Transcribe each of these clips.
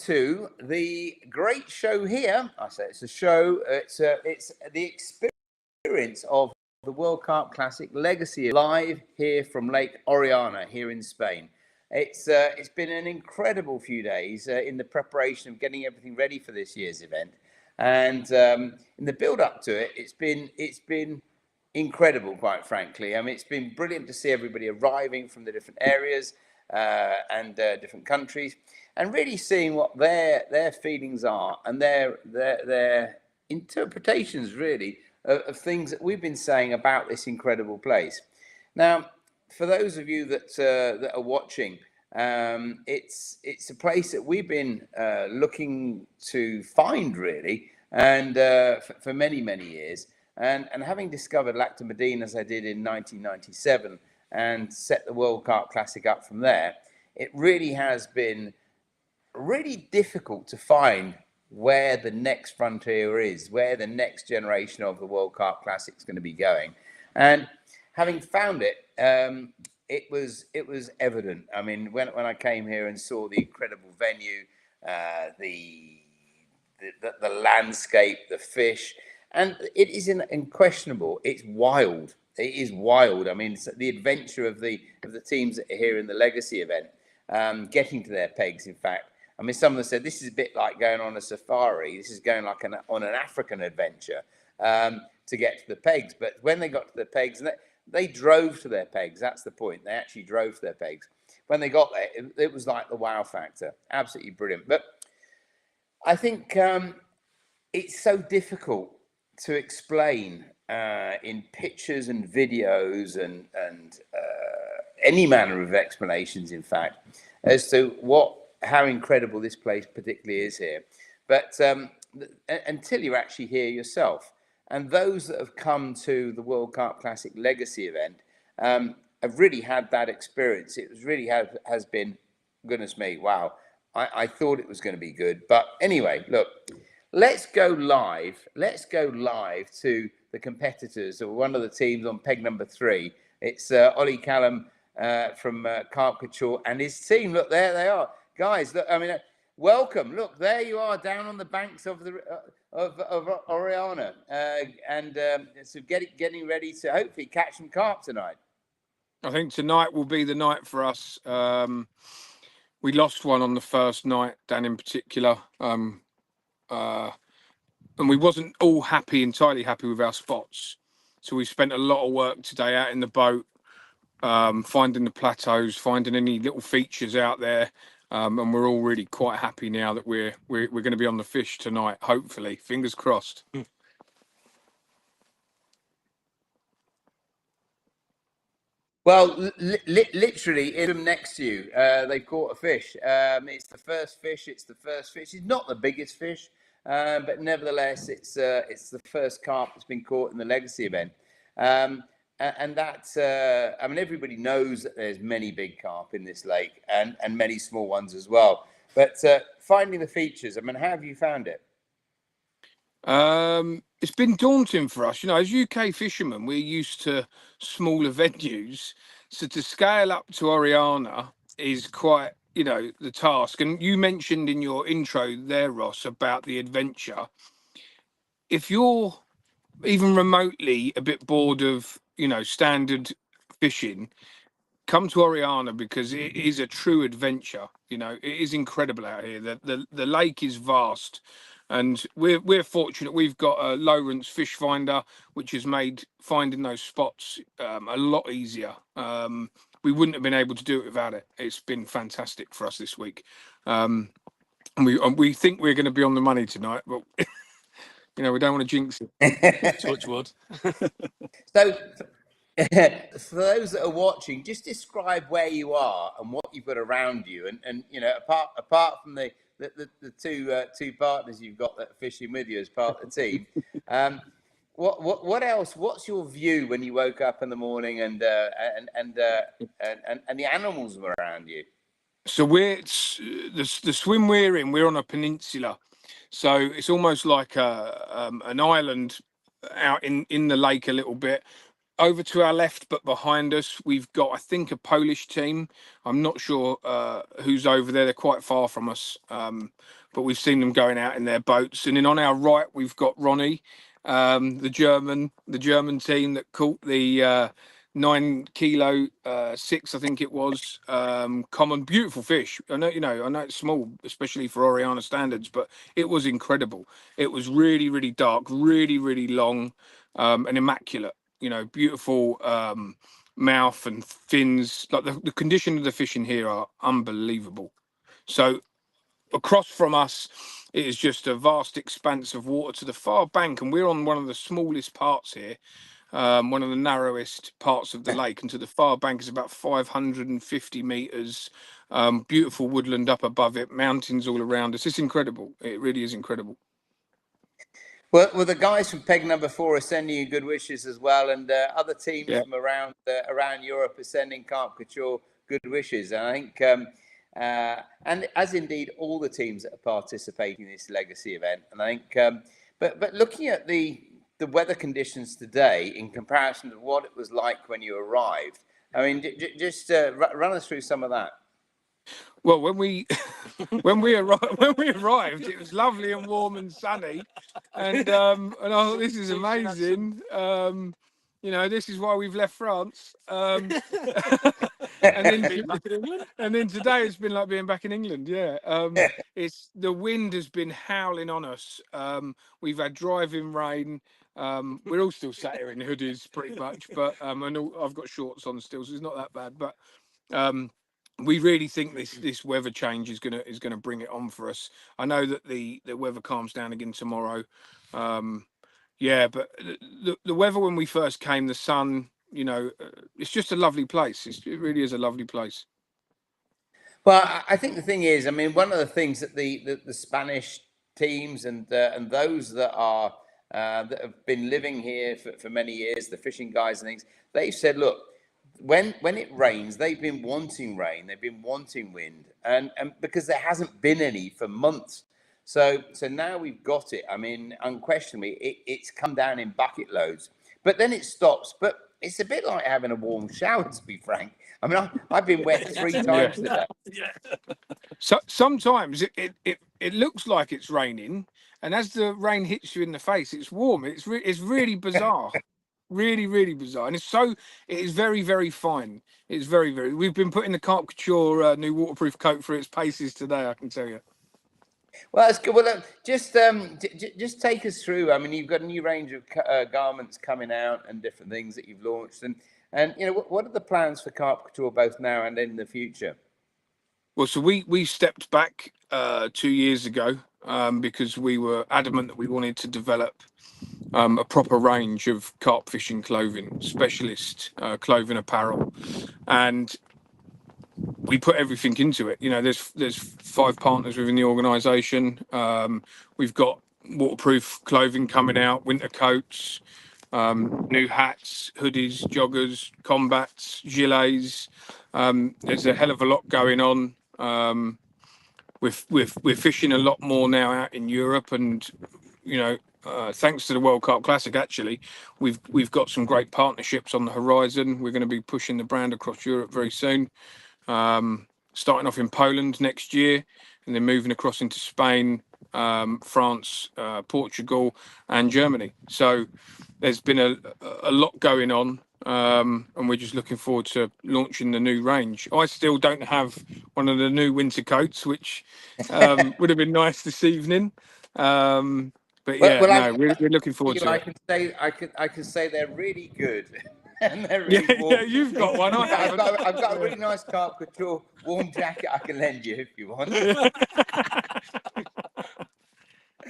to the great show here. I say it's a show. It's the experience of the World Carp Classic Legacy live here from Lake Oriana here in Spain. It's been an incredible few days in the preparation of getting everything ready for this year's event, and in the build up to it, it's been incredible, quite frankly. I mean, it's been brilliant to see everybody arriving from the different areas and different countries, and really seeing what their feelings are and their interpretations, really, of things that we've been saying about this incredible place. Now, for those of you that are watching, it's a place that we've been looking to find, really, and for many years. And having discovered Lac de Medina, as I did in 1997, and set the World Carp Classic up from there, it really has been really difficult to find where the next frontier is, where the next generation of the World Carp Classic is going to be going. And having found it, it was evident. I mean, when I came here and saw the incredible venue, the landscape, the fish, and it is unquestionable. It's wild. It is wild. I mean, it's the adventure of the teams that are here in the Legacy event, getting to their pegs. In fact, I mean, someone said this is a bit like going on a safari. This is going like on an African adventure to get to the pegs. But when they got to the pegs, and they drove to their pegs. That's the point. They actually drove to their pegs. When they got there, it was like the wow factor. Absolutely brilliant. But I think it's so difficult to explain in pictures and videos and any manner of explanations, in fact, as to how incredible this place particularly is here. But until you're actually here yourself, and those that have come to the World Carp Classic Legacy event have really had that experience. It really has been, goodness me, wow. I thought it was going to be good. But anyway, look, let's go live. Let's go live to the competitors of one of the teams on peg number 3. It's Ollie Callum from Carp Couture and his team. Look, there they are. Guys, look, I mean, welcome. Look, there you are down on the banks of Oriana, so getting ready to hopefully catch some carp tonight. I think tonight will be the night for us. We lost one on the first night, Dan in particular, and we wasn't all entirely happy with our spots. So we spent a lot of work today out in the boat, finding the plateaus, finding any little features out there. And we're all really quite happy now that we're going to be on the fish tonight. Hopefully, fingers crossed. Well, literally, in them next to you, they caught a fish. It's the first fish. It's not the biggest fish, but nevertheless, it's the first carp that's been caught in the Legacy event. And that's, I mean, everybody knows that there's many big carp in this lake and many small ones as well. But finding the features, I mean, how have you found it? It's been daunting for us. You know, as UK fishermen, we're used to smaller venues. So to scale up to Oriana is quite, you know, the task. And you mentioned in your intro there, Ross, about the adventure. If you're even remotely a bit bored of, you know, standard fishing, come to Oriana because it is a true adventure. You know, it is incredible out here. The lake is vast, and we're fortunate. We've got a Lowrance fish finder, which has made finding those spots a lot easier. We wouldn't have been able to do it without it. It's been fantastic for us this week. And we think we're going to be on the money tonight, but you know, we don't want to jinx it. Touch wood. So, for those that are watching, just describe where you are and what you've got around you, and you know, apart from the two partners you've got that are fishing with you as part of the team, what else? What's your view when you woke up in the morning and the animals were around you? So the swim we're in. We're on a peninsula. So it's almost like an island out in the lake a little bit. over to our left, but behind us, we've got, I think, a Polish team. I'm not sure who's over there. They're quite far from us, but we've seen them going out in their boats. And then on our right, we've got Ronnie, the German team that caught the 9 kilo 6, I think it was, common, beautiful fish. I know, I know it's small, especially for Oriana standards, but it was incredible. It was really, really dark, really, really long, and immaculate. Beautiful mouth and fins. Like the condition of the fish in here are unbelievable. So across from us, it is just a vast expanse of water to the far bank, and we're on one of the smallest parts here, one of the narrowest parts of the lake, and to the far bank is about 550 meters. Beautiful woodland up above it, mountains all around us. It's incredible. It really is incredible. Well, the guys from Peg Number 4 are sending you good wishes as well, and other teams from around Europe are sending Carp Couture good wishes. And I think, and as indeed all the teams that are participating in this legacy event. And I think, but looking at the weather conditions today in comparison to what it was like when you arrived, I mean, just run us through some of that. Well, when we arrived, it was lovely and warm and sunny, and I thought, this is amazing. This is why we've left France. And then today it's been like being back in England. Yeah, it's the wind has been howling on us. We've had driving rain. We're all still sat here in hoodies, pretty much, but I've got shorts on still, so it's not that bad. But we really think this weather change is gonna bring it on for us. I know that the weather calms down again tomorrow. But the weather when we first came, the sun, it's just a lovely place. It really is a lovely place. Well, I think the thing is, I mean, one of the things that the Spanish teams and those that are that have been living here for many years, the fishing guys and things, they've said, look, when it rains, they've been wanting rain, they've been wanting wind, and because there hasn't been any for months. So now we've got it. I mean, unquestionably, it's come down in bucket loads, but then it stops. But it's a bit like having a warm shower, to be frank. I mean, I've been wet 3 times today. So sometimes it looks like it's raining, and as the rain hits you in the face, it's warm. It's really bizarre. Really, really bizarre, and it is very, very fine. It's very, very. We've been putting the Carp Couture new waterproof coat through its paces today, I can tell you. Well, that's good. Well, just take us through. I mean, you've got a new range of garments coming out and different things that you've launched, and what are the plans for Carp Couture both now and in the future? Well, so we stepped back 2 years ago because we were adamant that we wanted to develop a proper range of carp fishing clothing, specialist clothing apparel, and we put everything into it. There's 5 partners within the organisation. We've got waterproof clothing coming out, winter coats, new hats, hoodies, joggers, combats, gilets. There's a hell of a lot going on. We're fishing a lot more now out in Europe, and thanks to the World Carp Classic, actually, we've got some great partnerships on the horizon. We're going to be pushing the brand across Europe very soon. Starting off in Poland next year, and then moving across into Spain, France, Portugal, and Germany. So there's been a lot going on, and we're just looking forward to launching the new range. I still don't have one of the new winter coats, which would have been nice this evening. But we're looking forward to it. I can say they're really good. And they're really warm. Yeah, you've got one. I've got a really nice Carp Couture warm jacket I can lend you if you want.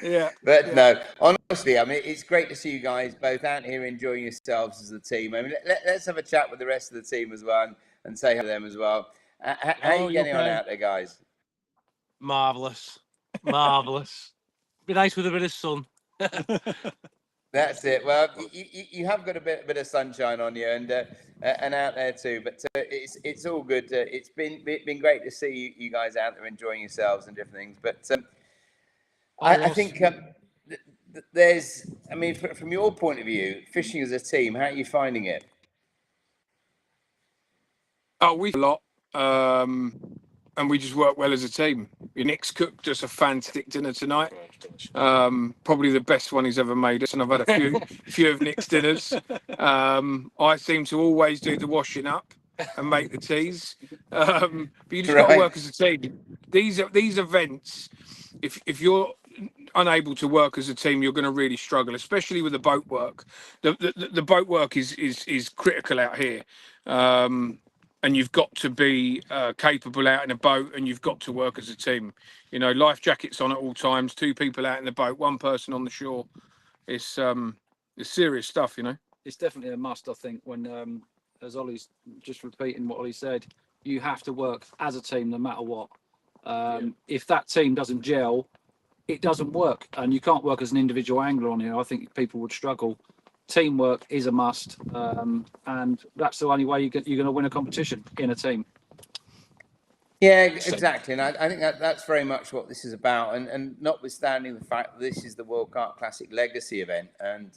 No, honestly, I mean, it's great to see you guys both out here enjoying yourselves as a team. I mean, let's have a chat with the rest of the team as well and say hello to them as well. How are you getting on out there, guys? Marvellous. Be nice with a bit of sun. That's it. Well, you have got a bit of sunshine on you and out there too. But it's all good. It's been great to see you guys out there enjoying yourselves and different things. But I think there's. I mean, from your point of view, fishing as a team, how are you finding it? Oh, we a lot, and we just work well as a team. Nick's cooked us a fantastic dinner tonight. Probably the best one he's ever made us, and I've had a few of Nick's dinners. I seem to always do the washing up and make the teas, but you just got to work as a team. These events, if you're unable to work as a team, you're going to really struggle, especially with the boat work. The boat work is critical out here. And you've got to be capable out in a boat, and you've got to work as a team. Life jackets on at all times, 2 people out in the boat, 1 person on the shore. It's serious stuff, It's definitely a must, I think, when, as Ollie's just repeating what Ollie said, you have to work as a team no matter what. If that team doesn't gel, it doesn't work, and you can't work as an individual angler on here. I think people would struggle. Teamwork is a must, and that's the only way you're going to win a competition in a team. Yeah, exactly, and I think that's very much what this is about. And notwithstanding the fact that this is the World Carp Classic legacy event, and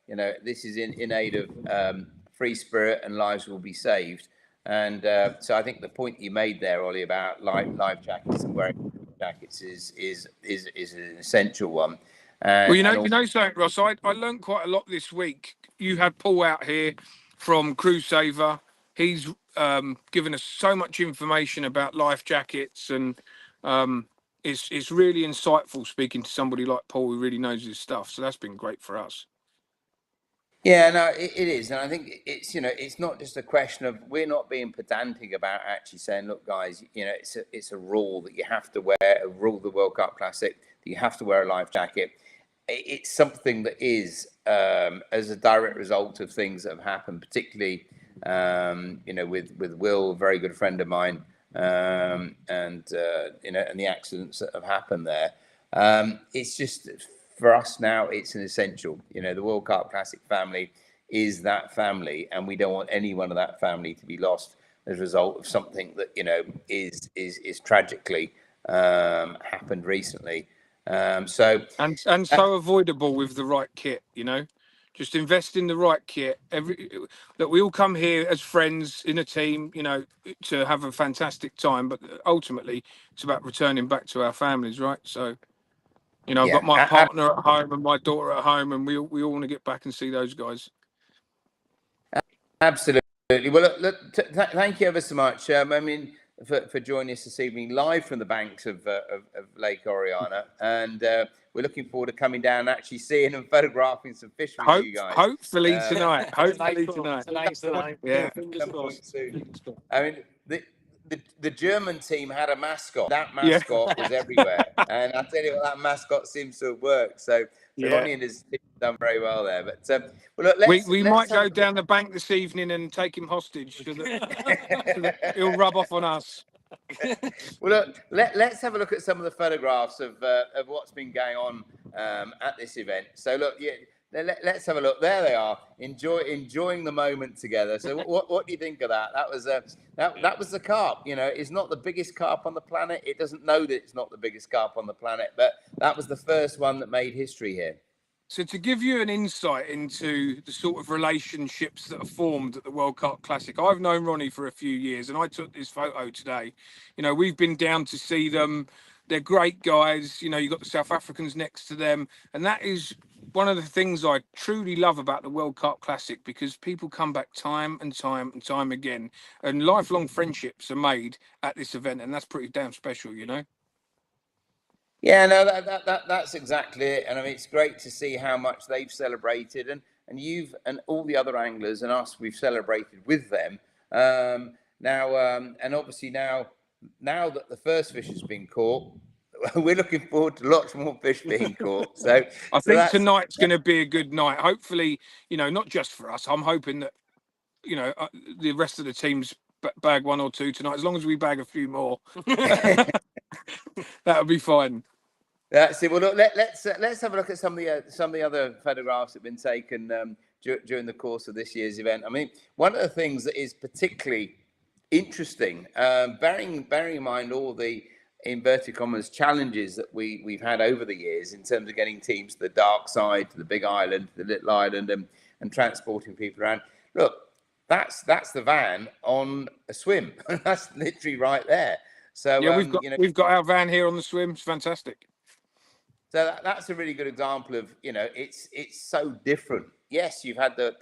this is in aid of free spirit and lives will be saved. And so I think the point you made there, Ollie, about life jackets and wearing jackets is an essential one. Well, you know something, Ross. I learned quite a lot this week. You had Paul out here from Crew Saver. He's given us so much information about life jackets, and it's really insightful speaking to somebody like Paul who really knows his stuff. So that's been great for us. Yeah, no, it is, and I think it's not just a question of, we're not being pedantic about actually saying, look, guys, it's a rule that you have to wear, a rule of the World Carp Classic that you have to wear a life jacket. It's something that is as a direct result of things that have happened, particularly with Will, a very good friend of mine, and the accidents that have happened there. It's just, for us now, it's an essential. The World Carp Classic family is that family, and we don't want anyone of that family to be lost as a result of something that is tragically happened recently. So avoidable with the right kit. Just invest in the right kit. That we all come here as friends in a team, to have a fantastic time, but ultimately it's about returning back to our families, right? So. I've got my partner at home and my daughter at home, and we all want to get back and see those guys. Absolutely. Well, look, thank you ever so much. For joining us this evening live from the banks of Lake Oriana, and we're looking forward to coming down and actually seeing and photographing some fish with you guys. Hopefully tonight. Hopefully tonight. Yeah. I mean, the German team had a mascot. That mascot was everywhere, and I tell you what, that mascot seems to have worked. So Ronnie and his team have done very well there. But well, look, we might go down the bank this evening and take him hostage, so that he'll rub off on us. Well, look, let's have a look at some of the photographs of what's been going on at this event. So look, let's have a look. There they are, enjoying the moment together. So what do you think of that? That was the carp. It's not the biggest carp on the planet. It doesn't know that it's not the biggest carp on the planet, but that was the first one that made history here. So to give you an insight into the sort of relationships that are formed at the World Carp Classic, I've known Ronnie for a few years, and I took this photo today. We've been down to see them. They're great guys. You've got the South Africans next to them, and that is one of the things I truly love about the World Carp Classic, because people come back time and time and time again, and lifelong friendships are made at this event, and that's pretty damn special, Yeah, no, that's exactly it. And I mean, it's great to see how much they've celebrated, and you've and all the other anglers and us, we've celebrated with them. And obviously now that the first fish has been caught, we're looking forward to lots more fish being caught. So I think tonight's going to be a good night. Hopefully, not just for us. I'm hoping that the rest of the teams bag 1 or 2 tonight. As long as we bag a few more, that'll be fine. That's it. Well, look, let's have a look at some of the other photographs that have been taken during the course of this year's event. I mean, one of the things that is particularly interesting, bearing in mind all the inverted commas challenges that we've had over the years in terms of getting teams to the dark side, to the big island, to the little island, and transporting people around. Look, that's the van on a swim. That's literally right there. So Yeah, we've got our van here on the swim. It's fantastic. So that's a really good example of, it's so different. Yes, you've had the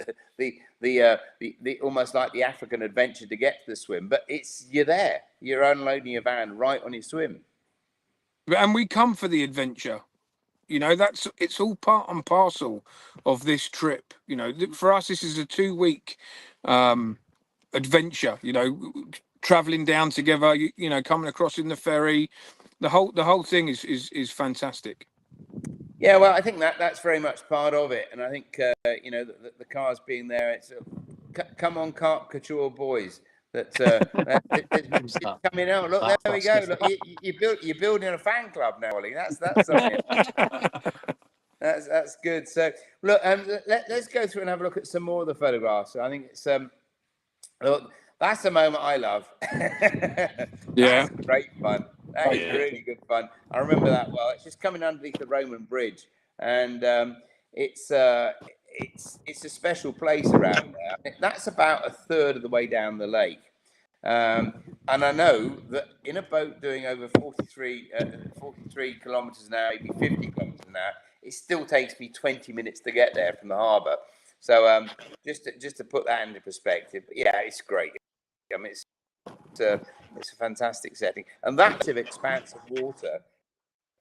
almost like the African adventure to get to the swim, but you're there. You're unloading your van right on your swim. And we come for the adventure. It's all part and parcel of this trip. For us, this is a 2-week adventure. Traveling down together. Coming across in the ferry. The whole thing is fantastic. Yeah, well, I think that's very much part of it, and I think the cars being there. It's come on, Carp Couture boys. It's coming out. Look, there we go. Look, you're building a fan club now, Ollie. That's something. That's good. So look, let's go through and have a look at some more of the photographs. I think it's look, that's the moment I love. Yeah, that's great fun. That is really good fun. I remember that well. It's just coming underneath the Roman bridge, and it's a special place around there. That's about a third of the way down the lake. And I know that in a boat doing over 43 kilometers an hour, maybe 50 kilometers an hour, it still takes me 20 minutes to get there from the harbour. So just to put that into perspective, yeah, it's great. I mean, it's a fantastic setting, and that's an expanse of water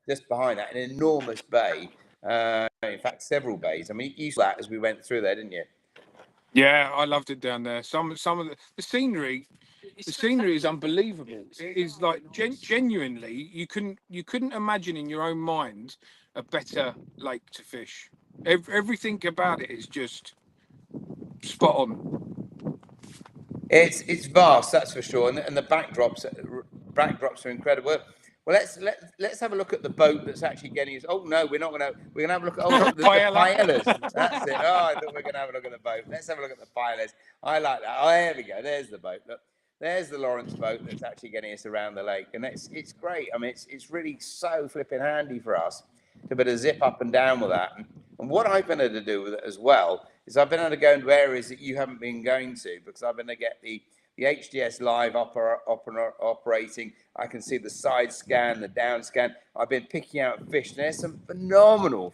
just behind that, an enormous bay. In fact, several bays. I mean, you saw that as we went through there, didn't you? Yeah, I loved it down there. Some of the scenery. The scenery is unbelievable. It is like genuinely, you couldn't imagine in your own mind a better lake to fish. Everything about it is just spot on. It's vast, that's for sure, and the backdrops are incredible. Well, let's have a look at the boat that's actually getting us. Oh no, we're gonna have a look at the paellas. That's it. Oh, I thought we were gonna have a look at the boat. Let's have a look at the paellas. I like that. Oh, there we go. There's the boat. Look, there's the Lawrence boat that's actually getting us around the lake, and it's great. I mean, it's really so flipping handy for us to be able to zip up and down with that. And what I've been able to do with it as well is I've been able to go into areas that you haven't been going to, because I've been able to get the HDS live operating. I can see the side scan, the down scan. I've been picking out fish. And there's some phenomenal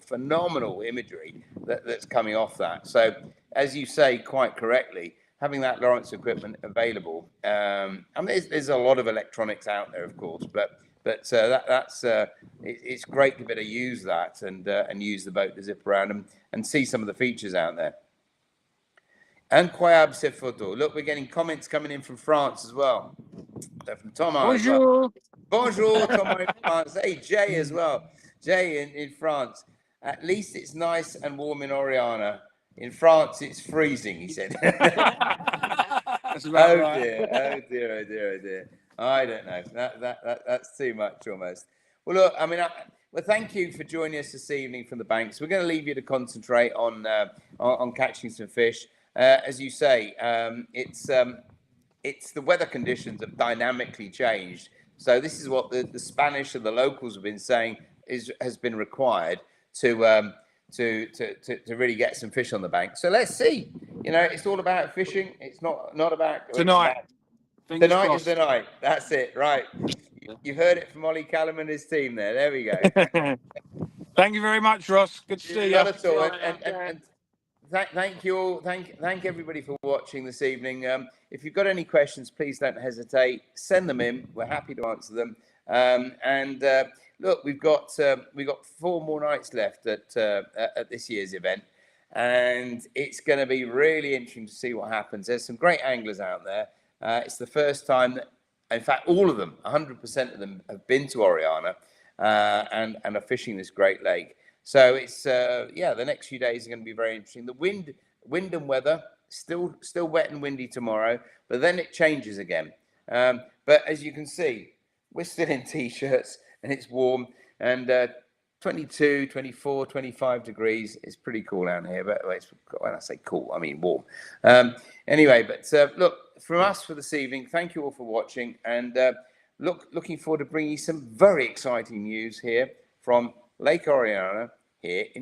imagery that's coming off that. So, as you say quite correctly, having that Lawrence equipment available. I mean, there's a lot of electronics out there, of course, but it's great to be able to use that and use the boat to zip around and see some of the features out there. Incroyable ces photos. Look, we're getting comments coming in from France as well. So from Thomas. Bonjour. Bonjour, Thomas in France. Hey, Jay as well. Jay in France. At least it's nice and warm in Oriana. In France, it's freezing, he said. That's about right. Oh dear. I don't know. That's too much almost. Well, look, I mean, well, thank you for joining us this evening from the banks. We're going to leave you to concentrate on catching some fish. As you say, it's the weather conditions have dynamically changed. So this is what the Spanish and the locals have been saying has been required to really get some fish on the bank. So let's see. It's all about fishing. It's not about tonight. Tonight is the night. That's it. Right. You've heard it from Ollie Callum and his team there. There we go. Thank you very much, Ross. Good to see you. Not at all. And thank you all. Thank everybody for watching this evening. If you've got any questions, please don't hesitate. Send them in. We're happy to answer them. Look, we've got 4 more nights left at this year's event, and it's going to be really interesting to see what happens. There's some great anglers out there. It's the first time that, in fact, all of them, 100% of them, have been to Oriana and are fishing this great lake. So it's the next few days are going to be very interesting. The wind and weather still wet and windy tomorrow, but then it changes again. But as you can see, we're still in t-shirts and it's warm, and 22, 24, 25 degrees. It's pretty cool out here, but when I say cool, I mean warm. Anyway, but look, from us for this evening, thank you all for watching, and looking forward to bringing you some very exciting news here from Lake Oriana here in